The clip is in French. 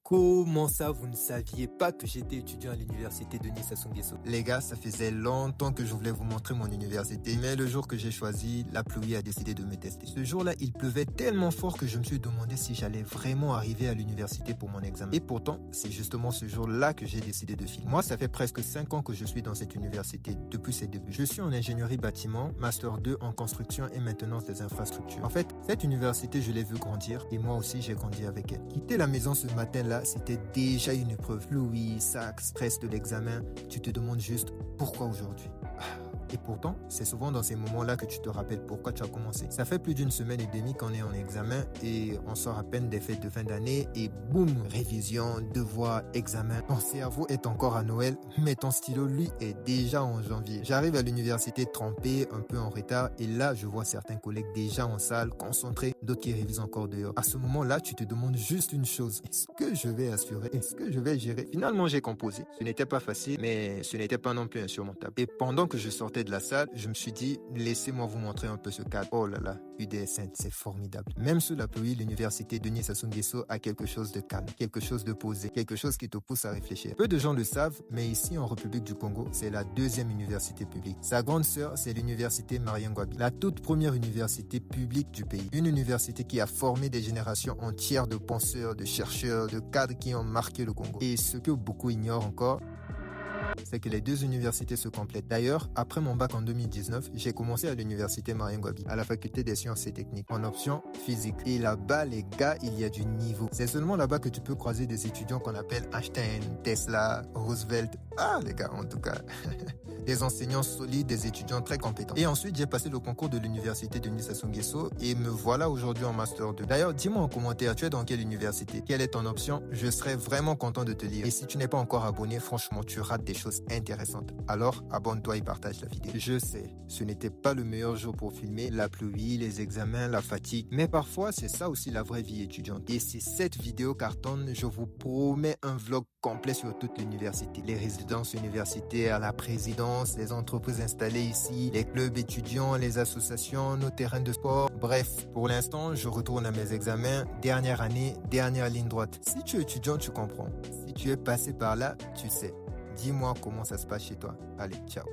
Comment ça, vous ne saviez pas que j'étais étudiant à l'université de Nice à Songuesso? Les gars, ça faisait longtemps que je voulais vous montrer mon université, mais le jour que j'ai choisi, la pluie a décidé de me tester. Ce jour-là, il pleuvait tellement fort que je me suis demandé si j'allais vraiment arriver à l'université pour mon examen. Et pourtant, c'est justement ce jour-là que j'ai décidé de filmer. Moi, ça fait presque 5 ans que je suis dans cette université, depuis ses débuts. Je suis en ingénierie bâtiment, Master 2 en construction et maintenance des infrastructures. En fait, cette université, je l'ai vue grandir et moi aussi, j'ai grandi avec elle. Quitter la maison ce matin-là, c'était déjà une épreuve. Pluie, sac, stress de l'examen. Tu te demandes juste pourquoi aujourd'hui. Et pourtant, c'est souvent dans ces moments-là que tu te rappelles pourquoi tu as commencé. Ça fait plus d'une semaine et demie qu'on est en examen et on sort à peine des fêtes de fin d'année et boum, révision, devoir, examen. Ton cerveau est encore à Noël, mais ton stylo, lui, est déjà en janvier. J'arrive à l'université trempé, un peu en retard et là, je vois certains collègues déjà en salle, concentrés, d'autres qui révisent encore dehors. À ce moment-là, tu te demandes juste une chose. Est-ce que je vais assurer? Est-ce que je vais gérer? Finalement, j'ai composé. Ce n'était pas facile, mais ce n'était pas non plus insurmontable. Et pendant que je sortais de la salle, je me suis dit, laissez-moi vous montrer un peu ce cadre. Oh là là, UDSN, c'est formidable. Même sous la pluie, l'université de Nice à Songuesso a quelque chose de calme, quelque chose de posé, quelque chose qui te pousse à réfléchir. Peu de gens le savent, mais ici en République du Congo, c'est la deuxième université publique. Sa grande sœur, c'est l'université Marien Ngouabi, la toute première université publique du pays. Une université qui a formé des générations entières de penseurs, de chercheurs, de cadres qui ont marqué le Congo. Et ce que beaucoup ignorent encore, c'est que les deux universités se complètent. D'ailleurs, après mon bac en 2019, j'ai commencé à l'université Marien Ngouabi, à la faculté des sciences et techniques, en option physique. Et là-bas, les gars, il y a du niveau. C'est seulement là-bas que tu peux croiser des étudiants qu'on appelle Einstein, Tesla, Roosevelt. Ah, les gars, en tout cas. Des enseignants solides, des étudiants très compétents. Et ensuite, j'ai passé le concours de l'université de Nice à Songuesso et me voilà aujourd'hui en Master 2. D'ailleurs, dis-moi en commentaire, tu es dans quelle université? Quelle est ton option? Je serais vraiment content de te lire. Et si tu n'es pas encore abonné, franchement, tu rates des choses intéressantes. Alors, abonne-toi et partage la vidéo. Je sais, ce n'était pas le meilleur jour pour filmer, la pluie, les examens, la fatigue. Mais parfois, c'est ça aussi la vraie vie étudiante. Et si cette vidéo cartonne, je vous promets un vlog complet sur toute l'université. Les résidences universitaires, la présidence, les entreprises installées ici, les clubs étudiants, les associations, nos terrains de sport. Bref, pour l'instant, je retourne à mes examens. Dernière année, dernière ligne droite. Si tu es étudiant, tu comprends. Si tu es passé par là, tu sais. Dis-moi comment ça se passe chez toi. Allez, ciao.